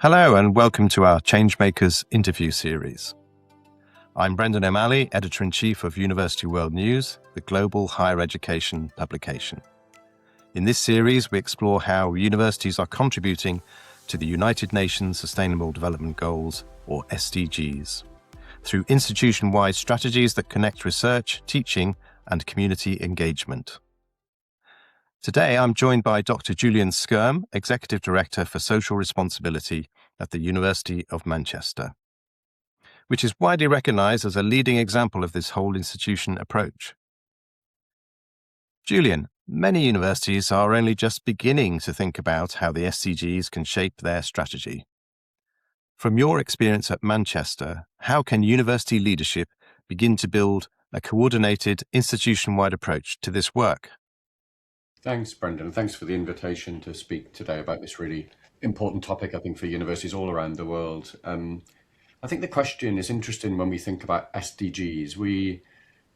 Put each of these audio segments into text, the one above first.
Hello and welcome to our Changemakers interview series. I'm Brendan O'Malley, Editor-in-Chief of University World News, the global higher education publication. In this series, we explore how universities are contributing to the United Nations Sustainable Development Goals, or SDGs, through institution-wide strategies that connect research, teaching, and community engagement. Today, I'm joined by Dr. Julian Skyrme, Executive Director for Social Responsibility at the University of Manchester, which is widely recognised as a leading example of this whole institution approach. Julian, many universities are only just beginning to think about how the SDGs can shape their strategy. From your experience at Manchester, how can university leadership begin to build a coordinated institution-wide approach to this work? Thanks, Brendan. Thanks for the invitation to speak today about this really important topic, I think, for universities all around the world. I think the question is interesting when we think about SDGs. We,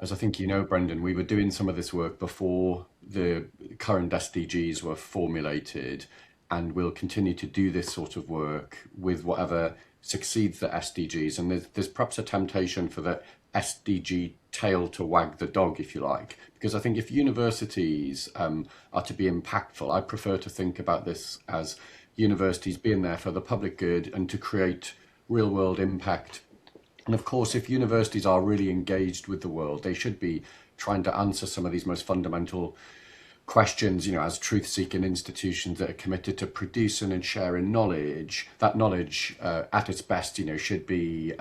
as I think you know, Brendan, we were doing some of this work before the current SDGs were formulated, and we'll continue to do this sort of work with whatever succeeds the SDGs. And there's perhaps a temptation for the SDG tail to wag the dog, if you like, because I think if universities are to be impactful, I prefer to think about this as universities being there for the public good and to create real world impact. And of course, if universities are really engaged with the world, they should be trying to answer some of these most fundamental questions, as truth-seeking institutions that are committed to producing and sharing knowledge. That knowledge, at its best, should be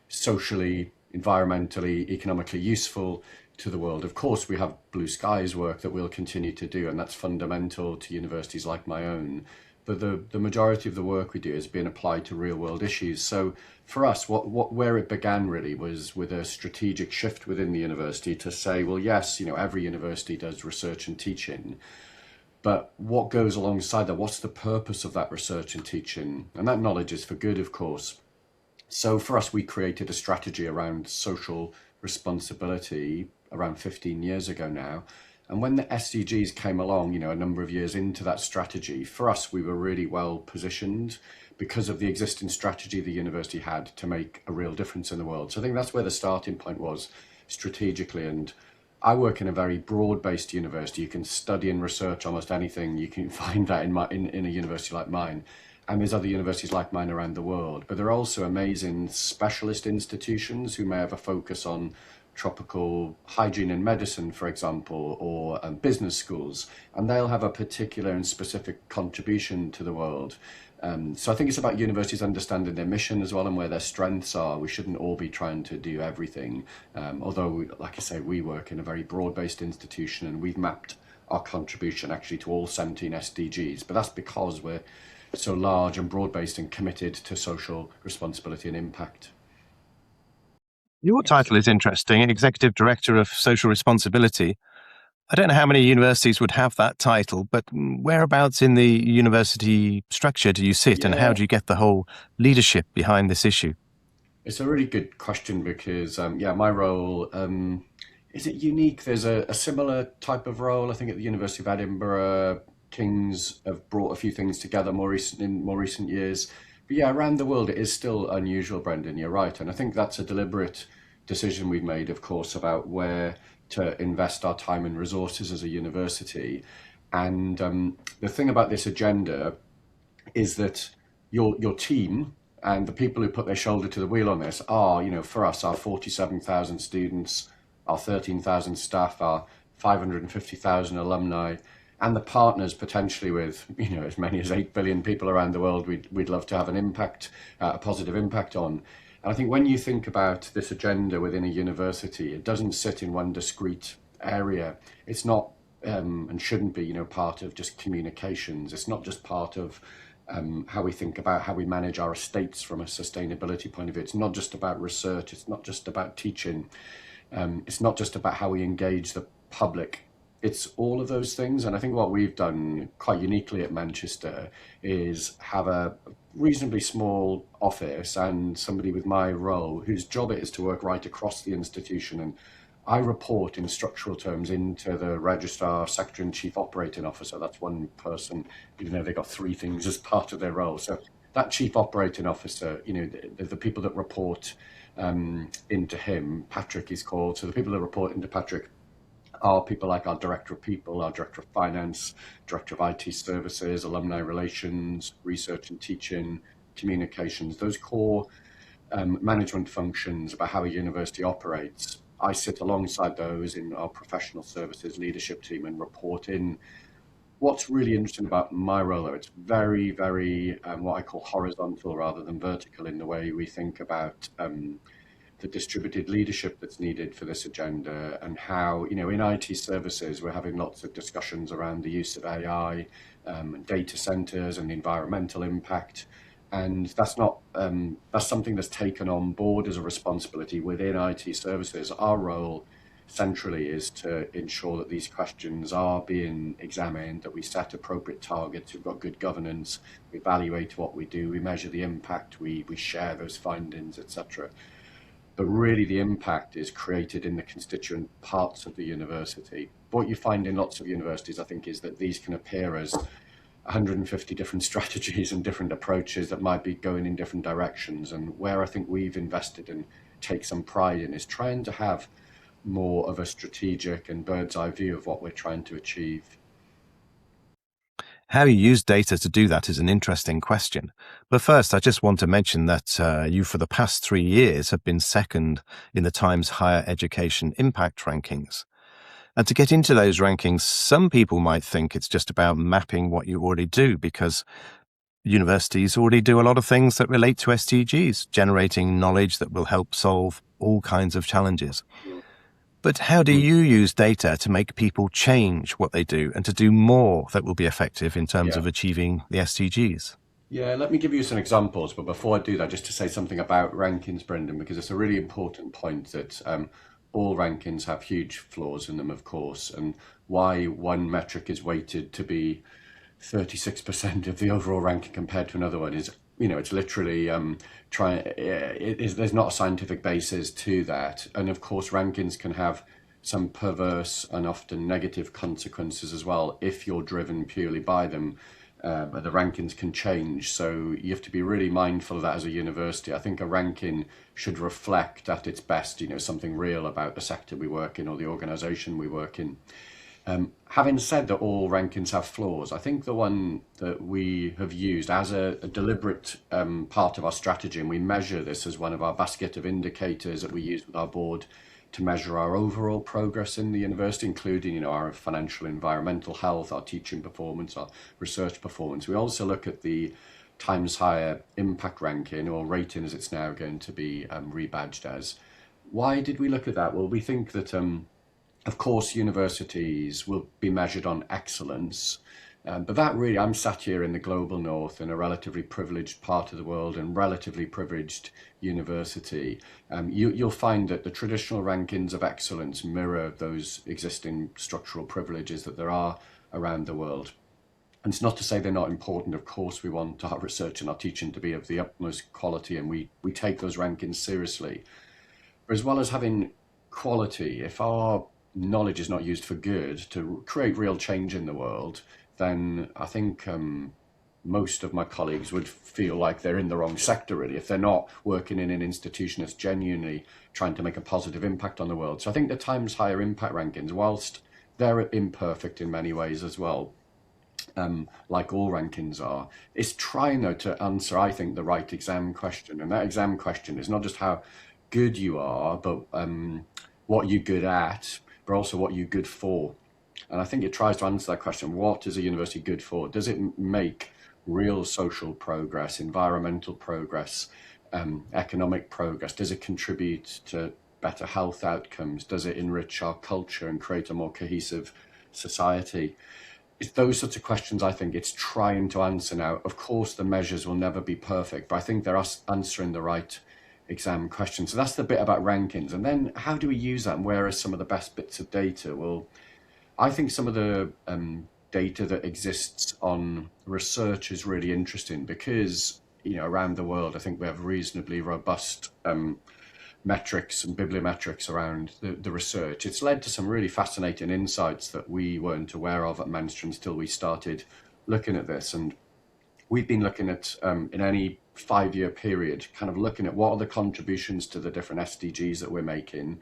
socially, environmentally, economically useful to the world. Of course, we have blue skies work that we'll continue to do, and that's fundamental to universities like my own. But the majority of the work we do is being applied to real world issues. So for us, where it began really was with a strategic shift within the university to say, well, yes, every university does research and teaching, but what goes alongside that? What's the purpose of that research and teaching? And that knowledge is for good, of course. So for us, we created a strategy around social responsibility around 15 years ago now. And when the SDGs came along, a number of years into that strategy, for us, we were really well positioned because of the existing strategy the university had to make a real difference in the world. So I think that's where the starting point was strategically. And I work in a very broad-based university. You can study and research almost anything. You can find that in a university like mine. And there's other universities like mine around the world. But there are also amazing specialist institutions who may have a focus on tropical hygiene and medicine, for example, or business schools. And they'll have a particular and specific contribution to the world. So I think it's about universities understanding their mission as well and where their strengths are. We shouldn't all be trying to do everything. Although, like I say, we work in a very broad-based institution and we've mapped our contribution actually to all 17 SDGs. But that's because we're so large and broad-based and committed to social responsibility and impact. Your title is interesting, Executive Director of Social Responsibility. I don't know how many universities would have that title, but whereabouts in the university structure do you sit and how do you get the whole leadership behind this issue? It's a really good question because, my role, is it unique? There's a similar type of role, I think, at the University of Edinburgh. Kings have brought a few things together in more recent years. But yeah, around the world, it is still unusual, Brendan. You're right. And I think that's a deliberate decision we've made, of course, about where to invest our time and resources as a university. And the thing about this agenda is that your team and the people who put their shoulder to the wheel on this are, for us, our 47,000 students, our 13,000 staff, our 550,000 alumni, and the partners potentially with as many as 8 billion people around the world we'd love to have an impact, a positive impact on. And I think when you think about this agenda within a university, it doesn't sit in one discrete area. It's not and shouldn't be part of just communications. It's not just part of how we think about how we manage our estates from a sustainability point of view. It's not just about research. It's not just about teaching. It's not just about how we engage the public. It's all of those things. And I think what we've done quite uniquely at Manchester is have a reasonably small office and somebody with my role whose job it is to work right across the institution. And I report in structural terms into the registrar, secretary and chief operating officer. That's one person, even though they got three things as part of their role. So that chief operating officer, the people that report into him, Patrick is called. So the people that report into Patrick are people like our director of people, our director of finance, director of IT services, alumni relations, research and teaching, communications, those core management functions about how a university operates. I sit alongside those in our professional services leadership team and report in. What's really interesting about my role, though, it's very, very what I call horizontal rather than vertical in the way we think about the distributed leadership that's needed for this agenda, and how, in IT services, we're having lots of discussions around the use of AI, data centers and the environmental impact. And that's not, that's something that's taken on board as a responsibility within IT services. Our role centrally is to ensure that these questions are being examined, that we set appropriate targets, we've got good governance, we evaluate what we do, we measure the impact, we share those findings, etc. But really the impact is created in the constituent parts of the university. What you find in lots of universities, I think, is that these can appear as 150 different strategies and different approaches that might be going in different directions. And where I think we've invested and take some pride in is trying to have more of a strategic and bird's eye view of what we're trying to achieve. How you use data to do that is an interesting question. But first, I just want to mention that you, for the past 3 years, have been second in the Times Higher Education Impact Rankings. And to get into those rankings, some people might think it's just about mapping what you already do, because universities already do a lot of things that relate to SDGs, generating knowledge that will help solve all kinds of challenges. But how do you use data to make people change what they do and to do more that will be effective in terms of achieving the SDGs? Yeah, let me give you some examples. But before I do that, just to say something about rankings, Brendan, because it's a really important point that all rankings have huge flaws in them, of course, and why one metric is weighted to be 36% of the overall ranking compared to another one is, it's literally there's not a scientific basis to that. And of course, rankings can have some perverse and often negative consequences as well if you're driven purely by them. But the rankings can change, so you have to be really mindful of that as a university. I think a ranking should reflect at its best, something real about the sector we work in or the organisation we work in. Having said that all rankings have flaws, I think the one that we have used as a deliberate part of our strategy, and we measure this as one of our basket of indicators that we use with our board to measure our overall progress in the university, including, our financial, environmental health, our teaching performance, our research performance. We also look at the Times Higher Impact Ranking, or rating as it's now going to be rebadged as. Why did we look at that? Well, we think that of course, universities will be measured on excellence, but that really, I'm sat here in the global north in a relatively privileged part of the world and relatively privileged university. You'll find that the traditional rankings of excellence mirror those existing structural privileges that there are around the world. And it's not to say they're not important. Of course, we want our research and our teaching to be of the utmost quality, and we take those rankings seriously. But as well as having quality, if our knowledge is not used for good to create real change in the world, then I think most of my colleagues would feel like they're in the wrong sector, really, if they're not working in an institution that's genuinely trying to make a positive impact on the world. So I think the Times Higher Impact Rankings, whilst they're imperfect in many ways as well, like all rankings are, is trying, though, to answer, I think, the right exam question. And that exam question is not just how good you are, but what you're good at, but also what you're good for. And I think it tries to answer that question. What is a university good for? Does it make real social progress, environmental progress, economic progress? Does it contribute to better health outcomes? Does it enrich our culture and create a more cohesive society? It's those sorts of questions I think it's trying to answer now. Of course, the measures will never be perfect, but I think they're answering the right exam questions. So that's the bit about rankings. And then how do we use that, and where are some of the best bits of data? Well, I think some of the data that exists on research is really interesting because, around the world, I think we have reasonably robust metrics and bibliometrics around the research. It's led to some really fascinating insights that we weren't aware of at Manstra until we started looking at this. And we've been looking at, in any 5-year period, kind of looking at what are the contributions to the different SDGs that we're making,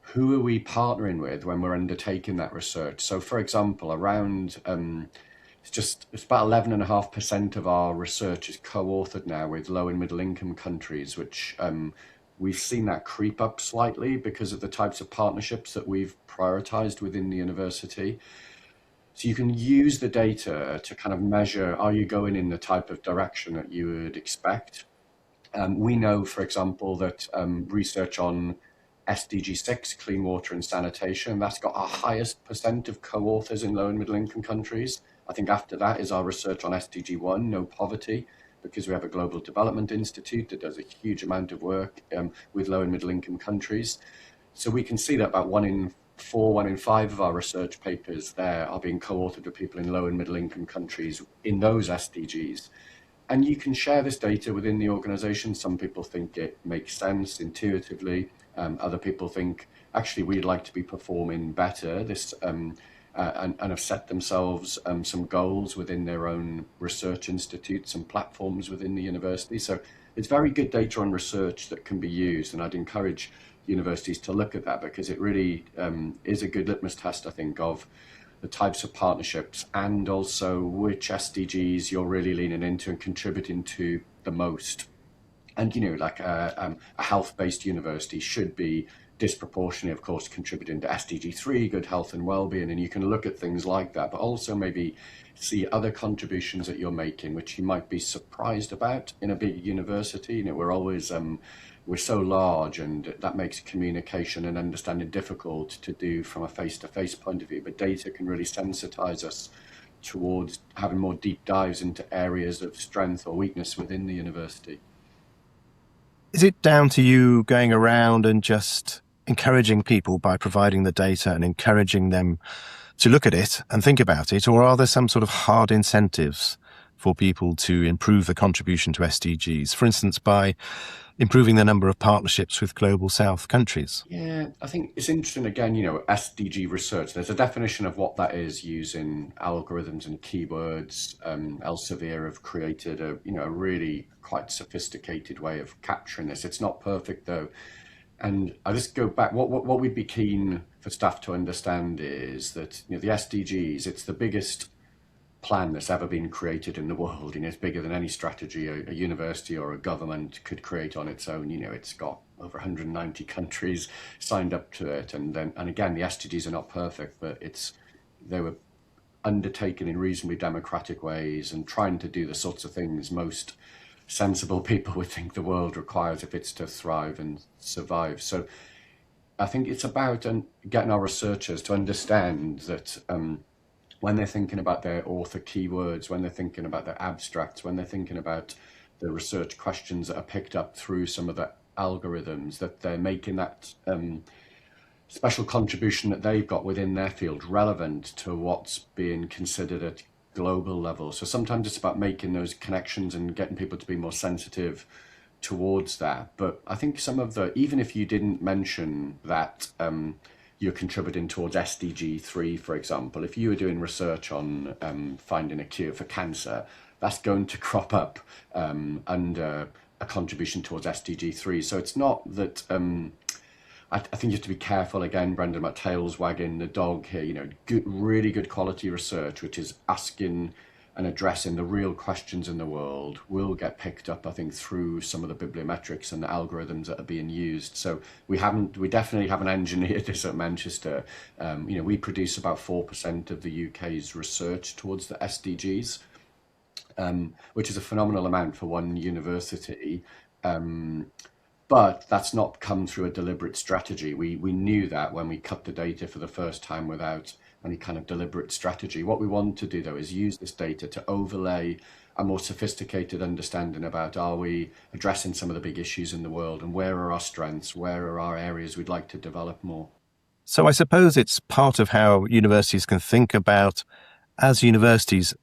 who are we partnering with when we're undertaking that research. So for example, around it's about 11.5% of our research is co-authored now with low and middle income countries, which we've seen that creep up slightly because of the types of partnerships that we've prioritized within the university. So you can use the data to kind of measure, are you going in the type of direction that you would expect? We know, for example, that research on SDG 6, clean water and sanitation, that's got our highest percent of co-authors in low and middle income countries. I think after that is our research on SDG 1, no poverty, because we have a Global Development Institute that does a huge amount of work with low and middle income countries. So we can see that about 1 in 4, 1 in 5 of our research papers there are being co-authored with people in low and middle income countries in those SDGs. And you can share this data within the organization. Some people think it makes sense intuitively. Other people think, actually, we'd like to be performing better. And have set themselves some goals within their own research institutes and platforms within the university. So it's very good data on research that can be used. And I'd encourage universities to look at that, because it really is a good litmus test, I think, of the types of partnerships and also which SDGs you're really leaning into and contributing to the most. And, like a health-based university should be disproportionately, of course, contributing to SDG 3, good health and well-being. And you can look at things like that, but also maybe see other contributions that you're making, which you might be surprised about in a big university. We're so large, and that makes communication and understanding difficult to do from a face-to-face point of view. But data can really sensitize us towards having more deep dives into areas of strength or weakness within the university. Is it down to you going around and just encouraging people by providing the data and encouraging them to look at it and think about it? Or are there some sort of hard incentives for people to improve the contribution to SDGs, for instance, by improving the number of partnerships with Global South countries? Yeah, I think it's interesting, again, SDG research, there's a definition of what that is using algorithms and keywords. Elsevier have created a really quite sophisticated way of capturing this. It's not perfect though. And I just go back, what we'd be keen for staff to understand is that the SDGs, it's the biggest plan that's ever been created in the world. It's bigger than any strategy a university or a government could create on its own. It's got over 190 countries signed up to it, and again, the SDGs are not perfect, but they were undertaken in reasonably democratic ways and trying to do the sorts of things most sensible people would think the world requires if it's to thrive and survive. So I think it's about getting our researchers to understand that when they're thinking about their author keywords, when they're thinking about their abstracts, when they're thinking about the research questions that are picked up through some of the algorithms, that they're making that special contribution that they've got within their field relevant to what's being considered at global level. So sometimes it's about making those connections and getting people to be more sensitive towards that. But I think even if you didn't mention that you're contributing towards SDG 3, for example, if you were doing research on finding a cure for cancer, that's going to crop up under a contribution towards SDG 3. So it's not that I think you have to be careful, again, Brendan, about tails wagging the dog here. Really good quality research, which is asking and addressing the real questions in the world, will get picked up, I think, through some of the bibliometrics and the algorithms that are being used. So we definitely haven't engineered this at Manchester. We produce about 4% of the UK's research towards the SDGs, which is a phenomenal amount for one university. But that's not come through a deliberate strategy. We knew that when we cut the data for the first time without any kind of deliberate strategy. What we want to do, though, is use this data to overlay a more sophisticated understanding about, are we addressing some of the big issues in the world, and where are our strengths, where are our areas we'd like to develop more. So I suppose it's part of how universities can think about, as universities,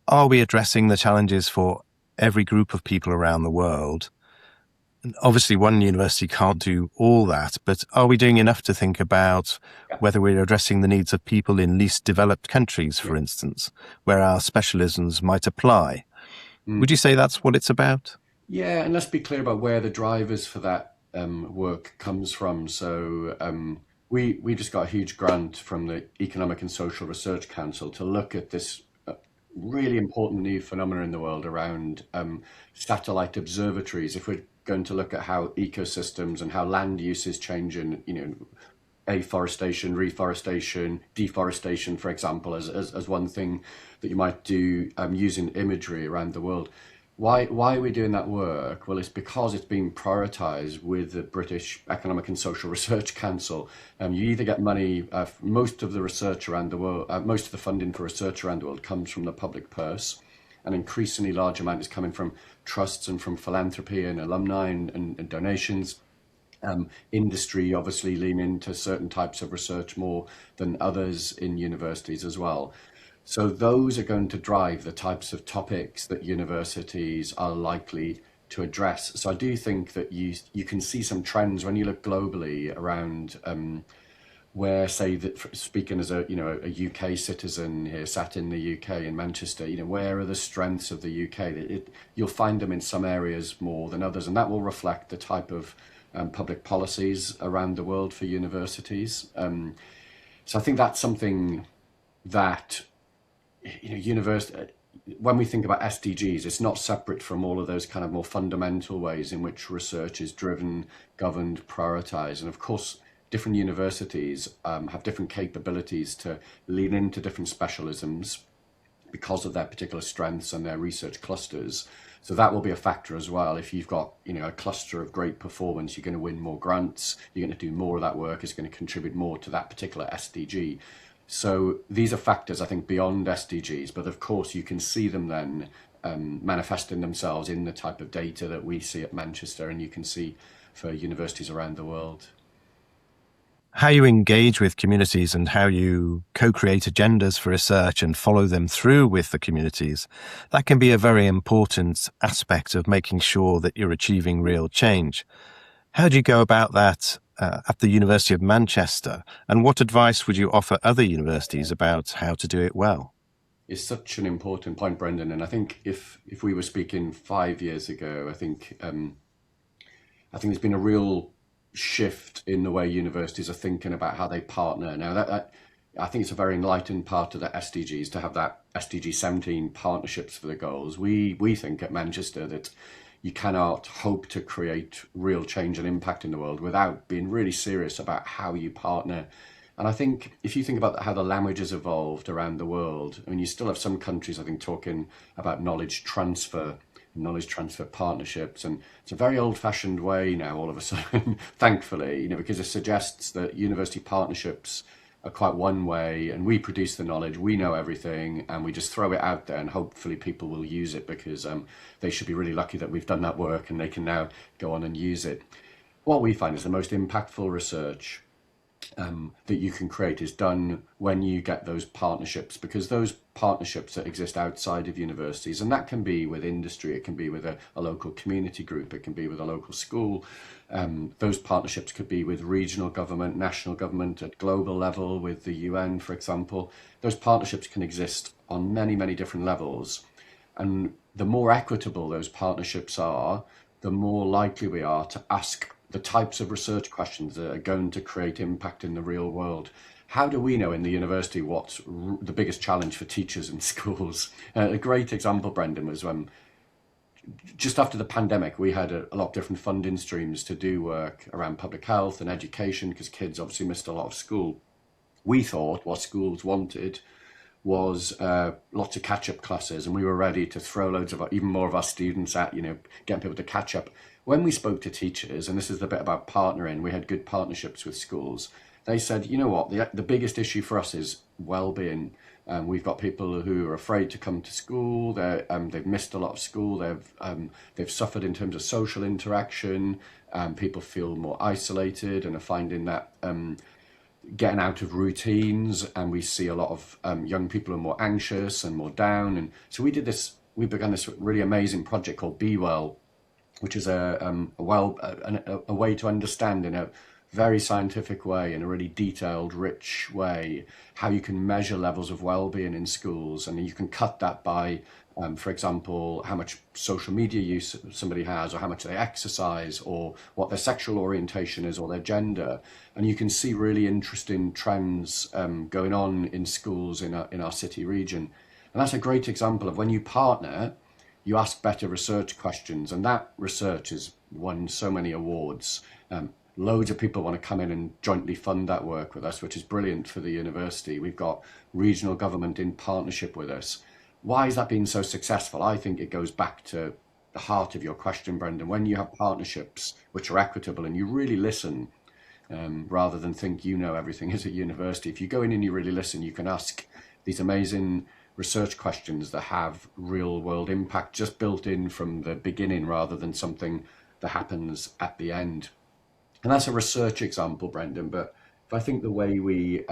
are we addressing the challenges for every group of people around the world? Obviously, one university can't do all that, but are we doing enough to think about whether we're addressing the needs of people in least developed countries, for instance, where our specialisms might apply? Would you say that's what it's about? Yeah, and let's be clear about where the drivers for that work comes from. So we just got a huge grant from the Economic and Social Research Council to look at this really important new phenomena in the world around satellite observatories. If we're going to look at how ecosystems and how land use is changing, afforestation, reforestation, deforestation, for example, as one thing that you might do using imagery around the world. Why are we doing that work? Well, it's because it's being prioritised with the British Economic and Social Research Council. You either get money, most of the research around the world, most of the funding for research around the world comes from the public purse. An increasingly large amount is coming from trusts and from philanthropy and alumni and donations. Industry obviously lean into certain types of research more than others in universities as well. So those are going to drive the types of topics that universities are likely to address. So I do think that you can see some trends when you look globally around where, say, that speaking as a UK citizen here, sat in the UK in Manchester, where are the strengths of the UK? You'll find them in some areas more than others, and that will reflect the type of public policies around the world for universities. So I think that's something that university. When we think about SDGs, it's not separate from all of those kind of more fundamental ways in which research is driven, governed, prioritized. And of course, different universities have different capabilities to lean into different specialisms because of their particular strengths and their research clusters. So that will be a factor as well. If you've got a cluster of great performance, you're going to win more grants, you're going to do more of that work, it's going to contribute more to that particular SDG. So these are factors, I think, beyond SDGs, but of course you can see them then manifesting themselves in the type of data that we see at Manchester and you can see for universities around the world. How you engage with communities and how you co-create agendas for research and follow them through with the communities, that can be a very important aspect of making sure that you're achieving real change. How do you go about that at the University of Manchester? And what advice would you offer other universities about how to do it well? It's such an important point, Brendan. And I think if we were speaking 5 years ago, I think there's been a real shift in the way universities are thinking about how they partner. Now, that I think it's a very enlightened part of the SDGs to have that SDG 17 partnerships for the goals. We think at Manchester that you cannot hope to create real change and impact in the world without being really serious about how you partner. And I think if you think about how the language has evolved around the world, I mean, you still have some countries, I think, talking about knowledge transfer partnerships. And it's a very old fashioned way now, all of a sudden, thankfully, because it suggests that university partnerships are quite one way and we produce the knowledge, we know everything, and we just throw it out there and hopefully people will use it because they should be really lucky that we've done that work and they can now go on and use it. What we find is the most impactful research that you can create is done when you get those partnerships, because those partnerships that exist outside of universities, and that can be with industry, it can be with a local community group, it can be with a local school. Those partnerships could be with regional government, national government, at global level, with the UN, for example. Those partnerships can exist on many, many different levels. And the more equitable those partnerships are, the more likely we are to ask the types of research questions that are going to create impact in the real world. How do we know in the university what's the biggest challenge for teachers in schools? A great example, Brendan, was when just after the pandemic, we had a lot of different funding streams to do work around public health and education because kids obviously missed a lot of school. We thought what schools wanted was lots of catch-up classes, and we were ready to throw loads of even more of our students at getting people to catch up. When we spoke to teachers, and this is the bit about partnering, we had good partnerships with schools. They said, you know what, the biggest issue for us is well-being. We've got people who are afraid to come to school. They've missed a lot of school. They've suffered in terms of social interaction. People feel more isolated and are finding that getting out of routines, and we see a lot of young people are more anxious and more down. And so we began this really amazing project called Be Well, which is a way to understand in a very scientific way, in a really detailed, rich way, how you can measure levels of well-being in schools, and you can cut that by, for example, how much social media use somebody has, or how much they exercise, or what their sexual orientation is, or their gender, and you can see really interesting trends going on in schools in our city region. And that's a great example of when you partner, you ask better research questions, and that research has won so many awards. Loads of people want to come in and jointly fund that work with us, which is brilliant for the university. We've got regional government in partnership with us. Why has that been so successful? I think it goes back to the heart of your question, Brendan. When you have partnerships which are equitable and you really listen, rather than think you know everything as a university, if you go in and you really listen, you can ask these amazing research questions that have real world impact just built in from the beginning, rather than something that happens at the end. And that's a research example, Brendan. But if I think the way we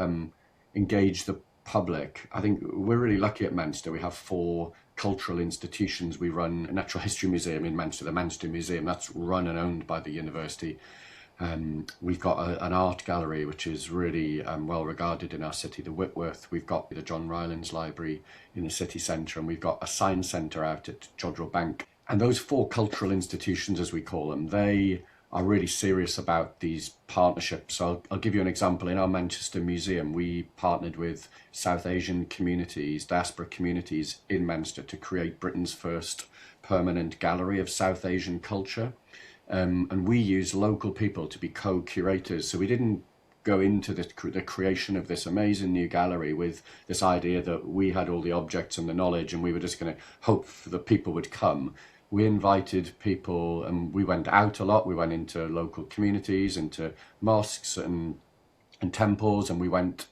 engage the public, I think we're really lucky at Manchester. We have 4 cultural institutions. We run a Natural History Museum in Manchester, the Manchester Museum, that's run and owned by the university. We've got an art gallery, which is really well regarded in our city, the Whitworth. We've got the John Rylands Library in the city centre, and we've got a science centre out at Jodrell Bank. And those 4 cultural institutions, as we call them, they are really serious about these partnerships. So I'll give you an example. In our Manchester Museum, we partnered with South Asian communities, diaspora communities in Manchester, to create Britain's first permanent gallery of South Asian culture. And we used local people to be co-curators. So we didn't go into the creation of this amazing new gallery with this idea that we had all the objects and the knowledge and we were just going to hope that people would come. We invited people, and we went out a lot. We went into local communities, into mosques and temples, and we went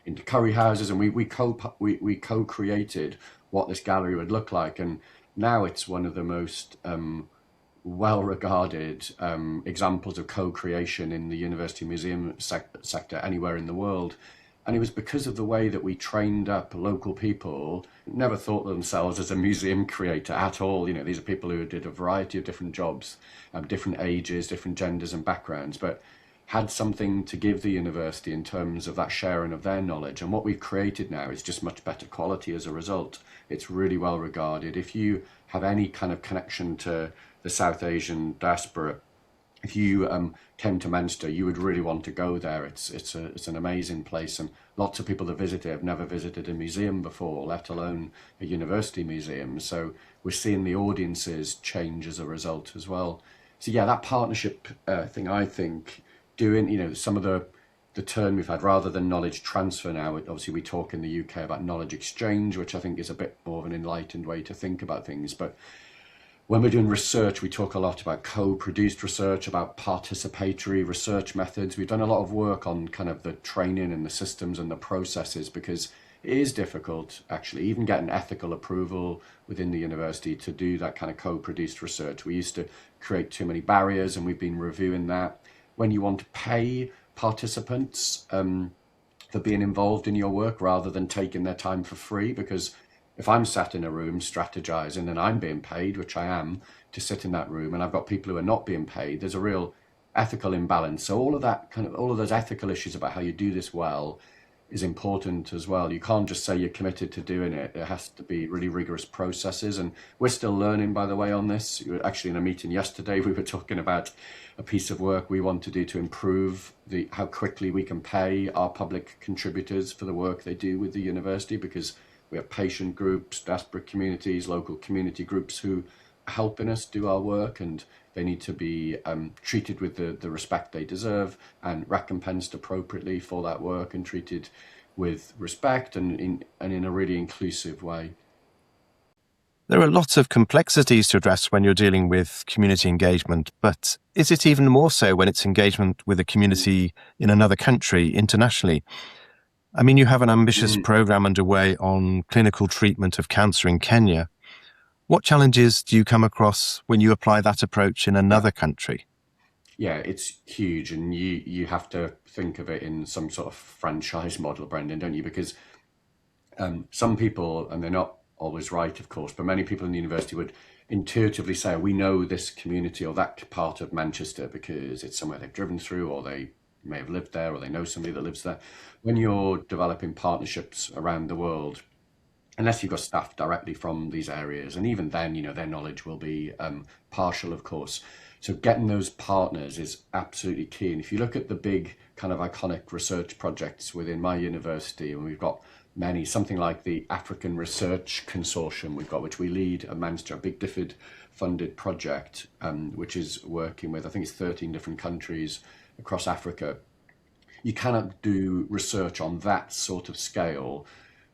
into curry houses, and we co-created what this gallery would look like. And now it's one of the most well-regarded examples of co-creation in the university museum sector anywhere in the world. And it was because of the way that we trained up local people, never thought of themselves as a museum creator at all. You know, these are people who did a variety of different jobs, different ages, different genders and backgrounds, but had something to give the university in terms of that sharing of their knowledge. And what we've created now is just much better quality as a result. It's really well regarded. If you have any kind of connection to the South Asian diaspora, if you came to Manchester, you would really want to go there. It's an amazing place, and lots of people that visit it have never visited a museum before, let alone a university museum. So we're seeing the audiences change as a result as well. So yeah, that partnership thing, I think, doing, you know, some of the term we've had, rather than knowledge transfer now, obviously we talk in the UK about knowledge exchange, which I think is a bit more of an enlightened way to think about things. But when we're doing research, we talk a lot about co-produced research, about participatory research methods. We've done a lot of work on kind of the training and the systems and the processes, because it is difficult, actually, even getting ethical approval within the university to do that kind of co-produced research. We used to create too many barriers, and we've been reviewing that. When you want to pay participants for being involved in your work rather than taking their time for free, because if I'm sat in a room strategizing and I'm being paid, which I am, to sit in that room, and I've got people who are not being paid, there's a real ethical imbalance. So all of those ethical issues about how you do this well is important as well. You can't just say you're committed to doing it. There has to be really rigorous processes, and we're still learning, by the way, on this. Actually, in a meeting yesterday, we were talking about a piece of work we want to do to improve how quickly we can pay our public contributors for the work they do with the university, because we have patient groups, diaspora communities, local community groups who are helping us do our work, and they need to be treated with the respect they deserve and recompensed appropriately for that work, and treated with respect and in a really inclusive way. There are lots of complexities to address when you're dealing with community engagement, but is it even more so when it's engagement with a community in another country internationally? I mean, you have an ambitious program underway on clinical treatment of cancer in Kenya. What challenges do you come across when you apply that approach in another country? Yeah, it's huge, and you have to think of it in some sort of franchise model, Brendan, don't you? Because some people, and they're not always right, of course, but many people in the university would intuitively say, we know this community or that part of Manchester because it's somewhere they've driven through, or they may have lived there or they know somebody that lives there. When you're developing partnerships around the world, unless you've got staff directly from these areas, and even then, their knowledge will be partial, of course. So getting those partners is absolutely key. And if you look at the big kind of iconic research projects within my university, and we've got many, something like the African Research Consortium which we lead at Manchester, a big DFID funded project, which is working with, I think it's 13 different countries across Africa. You cannot do research on that sort of scale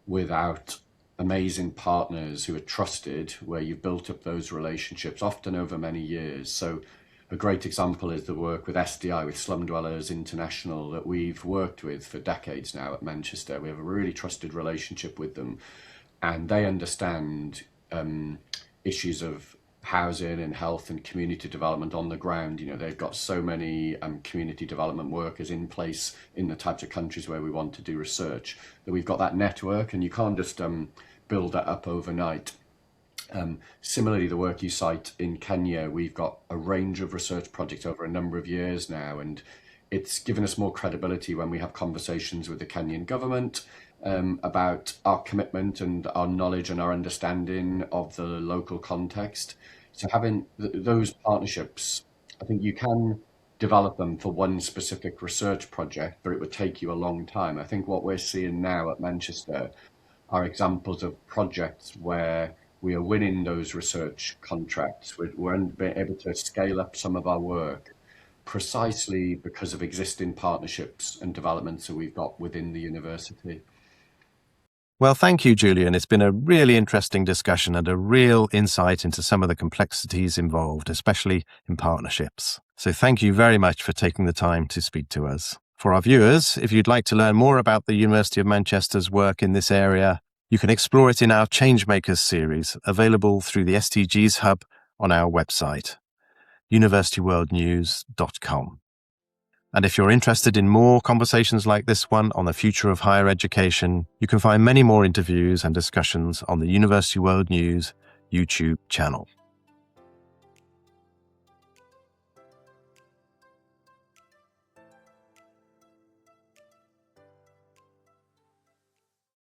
without amazing partners who are trusted, where you've built up those relationships, often over many years. So a great example is the work with SDI, with Slum Dwellers International, that we've worked with for decades now at Manchester. We have a really trusted relationship with them, and they understand issues of housing and health and community development on the ground. They've got so many community development workers in place in the types of countries where we want to do research, that we've got that network, and you can't just build that up overnight. Similarly, the work you cite in Kenya, we've got a range of research projects over a number of years now, and it's given us more credibility when we have conversations with the Kenyan government about our commitment and our knowledge and our understanding of the local context. So having those partnerships, I think you can develop them for one specific research project, but it would take you a long time. I think what we're seeing now at Manchester are examples of projects where we are winning those research contracts. We're able to scale up some of our work precisely because of existing partnerships and developments that we've got within the university. Well, thank you, Julian. It's been a really interesting discussion and a real insight into some of the complexities involved, especially in partnerships. So thank you very much for taking the time to speak to us. For our viewers, if you'd like to learn more about the University of Manchester's work in this area, you can explore it in our Changemakers series, available through the SDGs Hub on our website, universityworldnews.com. And if you're interested in more conversations like this one on the future of higher education, you can find many more interviews and discussions on the University World News YouTube channel.